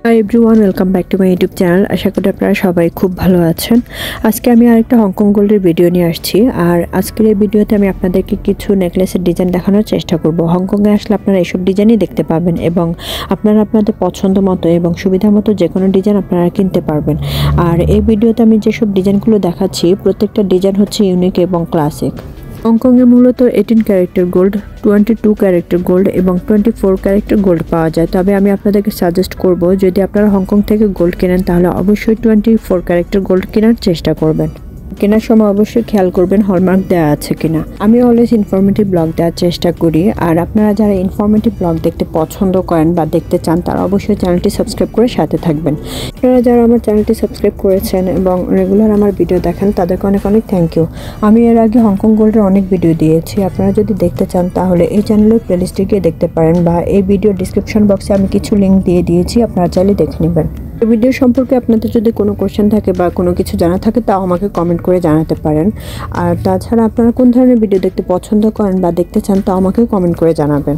High everyone, welcome back to my YouTube channel. আশা করি আপনারা সবাই খুব ভালো আছেন। আজকে আমি আরেকটা হংকং গোল্ডের ভিডিও নিয়ে আসছি। আর আজকের এই ভিডিওতে আমি আপনাদেরকে কিছু নেকলেসের ডিজাইন দেখানোর চেষ্টা করব। হংকংয়ে আসলে আপনারা এইসব ডিজাইনই দেখতে পাবেন এবং আপনারা আপনাদের পছন্দ মতো এবং সুবিধা মতো যে কোনো ডিজাইন আপনারা কিনতে পারবেন। আর এই ভিডিওতে আমি যেসব ডিজাইনগুলো দেখাচ্ছি প্রত্যেকটা ডিজাইন হচ্ছে ইউনিক এবং ক্লাসিক। হংকংয়ে মূলত 18 ক্যারেক্টার গোল্ড, 22 ক্যারেক্টার গোল্ড এবং 24 ক্যারেক্টার গোল্ড পাওয়া যায়। তবে আমি আপনাদেরকে সাজেস্ট করব, যদি আপনারা হংকং থেকে গোল্ড কেনেন তাহলে অবশ্যই 24 ক্যারেক্টার গোল্ড কেনার চেষ্টা করবেন। কেনার সময় অবশ্যই খেয়াল করবেন হলমার্ক দেওয়া আছে কিনা। আমি অলওয়েজ ইনফরমেটিভ ব্লগ দেওয়ার চেষ্টা করি। আর আপনারা যারা ইনফরমেটিভ ব্লগ দেখতে পছন্দ করেন বা দেখতে চান তারা অবশ্যই চ্যানেলটি সাবস্ক্রাইব করে সাথে থাকবেন। আপনারা যারা আমার চ্যানেলটি সাবস্ক্রাইব করেছেন এবং রেগুলার আমার ভিডিও দেখেন তাদেরকে অনেক অনেক থ্যাংক ইউ। আমি এর আগে হংকং গোল্ডের অনেক ভিডিও দিয়েছি। আপনারা যদি দেখতে চান তাহলে এই চ্যানেলের প্লেলিস্টে গিয়ে দেখতে পারেন বা এই ভিডিও ডিসক্রিপশন বক্সে আমি কিছু লিঙ্ক দিয়ে দিয়েছি, আপনারা চাইলে দেখে নেবেন। ভিডিও সম্পর্কে আপনাদের যদি কোনো কোশ্চেন থাকে বা কোনো কিছু জানা থাকে তাও আমাকে কমেন্ট করে জানাতে পারেন। আর তাছাড়া আপনারা কোন ধরনের ভিডিও দেখতে পছন্দ করেন বা দেখতে চান তাও আমাকে কমেন্ট করে জানাবেন।